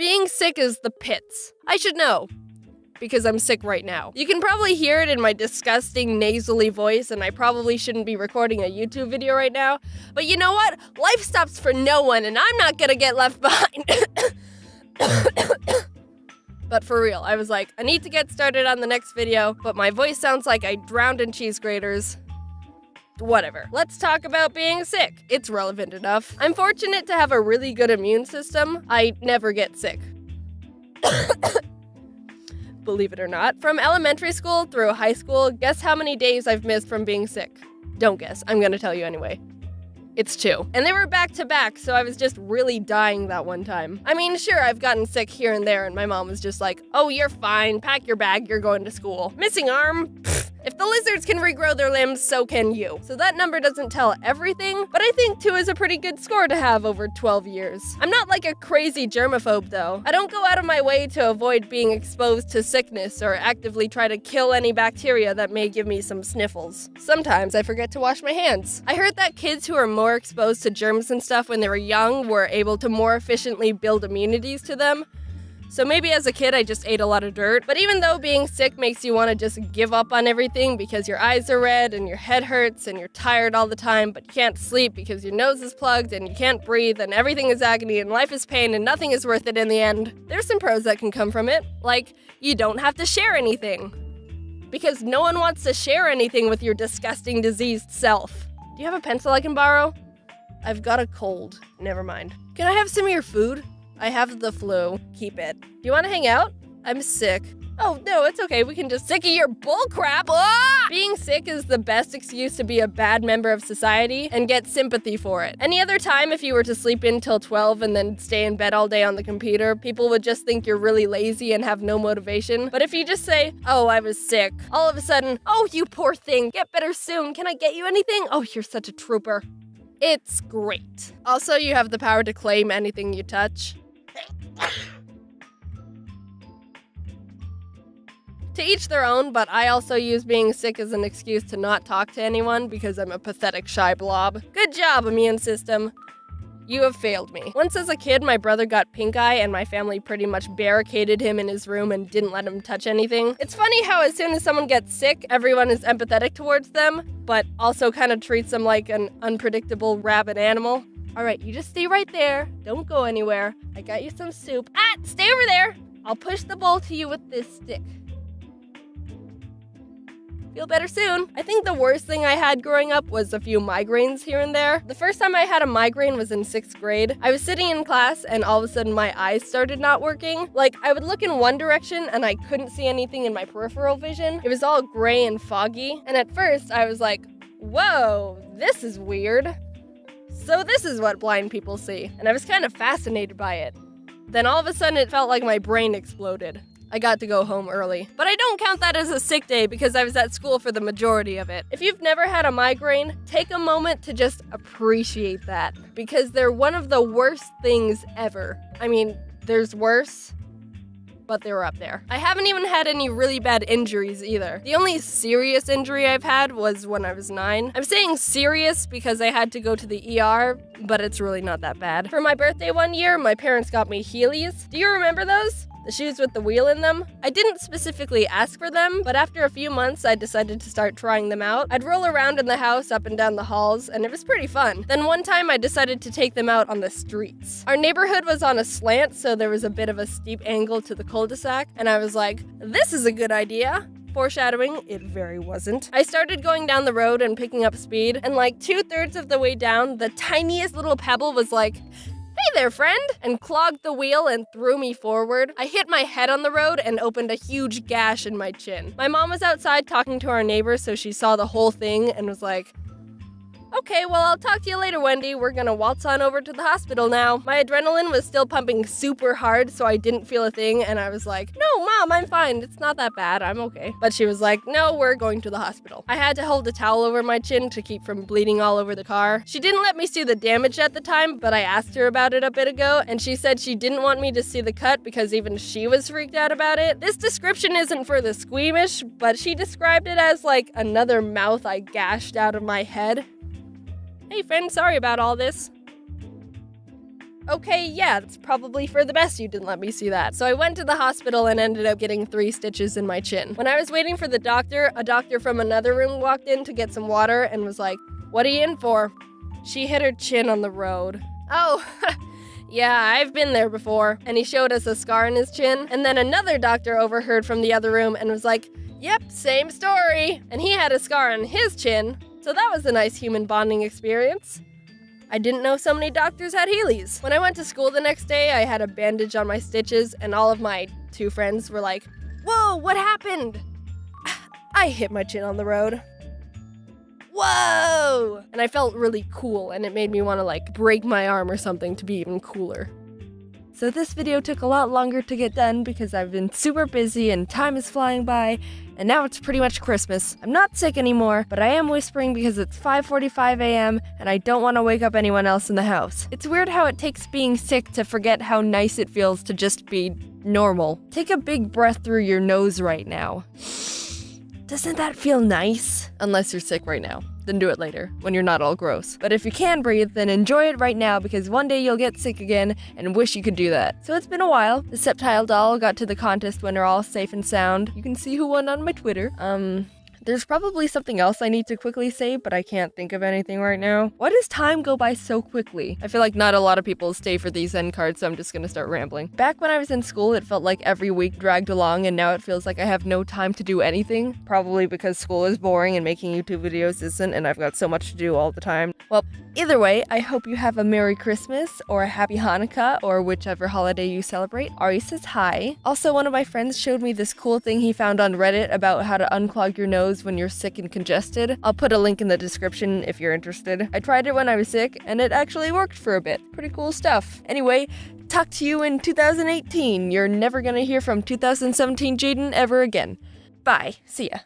Being sick is the pits. I should know, because I'm sick right now. You can probably hear it in my disgusting nasally voice, and I probably shouldn't be recording a YouTube video right now. But you know what? Life stops for no one, and I'm not gonna get left behind. But for real, I was like, I need to get started on the next video, but my voice sounds like I drowned in cheese graters. Whatever. Let's talk about being sick. It's relevant enough. I'm fortunate to have a really good immune system. I never get sick. Believe it or not. From elementary school through high school, guess how many days I've missed from being sick? Don't guess. I'm gonna tell you anyway. It's 2. And they were back to back, so I was just really dying that one time. I mean, sure, I've gotten sick here and there, and my mom was just like, oh, you're fine, pack your bag, you're going to school. Missing arm? Pfft. If the lizards can regrow their limbs, so can you. So that number doesn't tell everything, but I think 2 is a pretty good score to have over 12 years. I'm not like a crazy germaphobe, though. I don't go out of my way to avoid being exposed to sickness or actively try to kill any bacteria that may give me some sniffles. Sometimes I forget to wash my hands. I heard that kids who are more exposed to germs and stuff when they were young were able to more efficiently build immunities to them. So maybe as a kid I just ate a lot of dirt, but even though being sick makes you want to just give up on everything because your eyes are red and your head hurts and you're tired all the time, but you can't sleep because your nose is plugged and you can't breathe and everything is agony and life is pain and nothing is worth it in the end, there's some pros that can come from it. Like, you don't have to share anything. Because no one wants to share anything with your disgusting diseased self. Do you have a pencil I can borrow? I've got a cold. Never mind. Can I have some of your food? I have the flu. Keep it. Do you want to hang out? I'm sick. Oh, no, it's okay. We can just sick of your bullcrap. Ah! Being sick is the best excuse to be a bad member of society and get sympathy for it. Any other time, if you were to sleep in till 12 and then stay in bed all day on the computer, people would just think you're really lazy and have no motivation. But if you just say, oh, I was sick, all of a sudden, oh, you poor thing, get better soon. Can I get you anything? Oh, you're such a trooper. It's great. Also, you have the power to claim anything you touch. To each their own, but I also use being sick as an excuse to not talk to anyone because I'm a pathetic shy blob. Good job, immune system. You have failed me. Once as a kid, my brother got pink eye and my family pretty much barricaded him in his room and didn't let him touch anything. It's funny how as soon as someone gets sick, everyone is empathetic towards them, but also kind of treats them like an unpredictable rabid animal. All right, you just stay right there. Don't go anywhere. I got you some soup. Ah, stay over there. I'll push the bowl to you with this stick. Feel better soon. I think the worst thing I had growing up was a few migraines here and there. The first time I had a migraine was in 6th grade. I was sitting in class and all of a sudden my eyes started not working. Like, I would look in one direction and I couldn't see anything in my peripheral vision. It was all gray and foggy. And at first I was like, whoa, this is weird. So this is what blind people see. And I was kind of fascinated by it. Then all of a sudden it felt like my brain exploded. I got to go home early. But I don't count that as a sick day because I was at school for the majority of it. If you've never had a migraine, take a moment to just appreciate that because they're one of the worst things ever. I mean, there's worse, but they're up there. I haven't even had any really bad injuries either. The only serious injury I've had was when I was 9. I'm saying serious because I had to go to the ER, but it's really not that bad. For my birthday one year, my parents got me Heelys. Do you remember those? The shoes with the wheel in them? I didn't specifically ask for them, but after a few months, I decided to start trying them out. I'd roll around in the house up and down the halls, and it was pretty fun. Then one time, I decided to take them out on the streets. Our neighborhood was on a slant, so there was a bit of a steep angle to the cul-de-sac, and I was like, this is a good idea. Foreshadowing, it very wasn't. I started going down the road and picking up speed, and like 2/3 of the way down, the tiniest little pebble was like, hey there, friend, and clogged the wheel and threw me forward. I hit my head on the road and opened a huge gash in my chin. My mom was outside talking to our neighbor, so she saw the whole thing and was like, okay, well, I'll talk to you later, Wendy. We're gonna waltz on over to the hospital now. My adrenaline was still pumping super hard, so I didn't feel a thing, and I was like, no, Mom, I'm fine. It's not that bad. I'm okay. But she was like, no, we're going to the hospital. I had to hold a towel over my chin to keep from bleeding all over the car. She didn't let me see the damage at the time, but I asked her about it a bit ago, and she said she didn't want me to see the cut because even she was freaked out about it. This description isn't for the squeamish, but she described it as like another mouth I gashed out of my head. Hey friend, sorry about all this. okay, yeah, it's probably for the best you didn't let me see that. So I went to the hospital and ended up getting 3 stitches in my chin. When I was waiting for the doctor, a doctor from another room walked in to get some water and was like, "What are you in for?" She hit her chin on the road. Oh, yeah, I've been there before. And he showed us a scar on his chin. And then another doctor overheard from the other room and was like, "Yep, same story." And he had a scar on his chin. So that was a nice human bonding experience. I didn't know so many doctors had Heelys. When I went to school the next day, I had a bandage on my stitches, and all of my 2 friends were like, "Whoa, what happened?" I hit my chin on the road. Whoa! And I felt really cool, and it made me want to break my arm or something to be even cooler. So this video took a lot longer to get done because I've been super busy and time is flying by, and now it's pretty much Christmas. I'm not sick anymore, but I am whispering because it's 5:45 a.m. and I don't want to wake up anyone else in the house. It's weird how it takes being sick to forget how nice it feels to just be normal. Take a big breath through your nose right now. Doesn't that feel nice? Unless you're sick right now. Then do it later, when you're not all gross. But if you can breathe, then enjoy it right now because one day you'll get sick again and wish you could do that. So it's been a while. The Sceptile doll got to the contest winner all safe and sound. You can see who won on my Twitter. There's probably something else I need to quickly say, but I can't think of anything right now. Why does time go by so quickly? I feel like not a lot of people stay for these end cards, so I'm just gonna start rambling. Back when I was in school, it felt like every week dragged along, and now it feels like I have no time to do anything. Probably because school is boring and making YouTube videos isn't, and I've got so much to do all the time. Well, either way, I hope you have a Merry Christmas, or a Happy Hanukkah, or whichever holiday you celebrate. Ari says hi. Also, one of my friends showed me this cool thing he found on Reddit about how to unclog your nose when you're sick and congested. I'll put a link in the description if you're interested. I tried it when I was sick, and it actually worked for a bit. Pretty cool stuff. Anyway, talk to you in 2018. You're never gonna hear from 2017 Jaden ever again. Bye. See ya.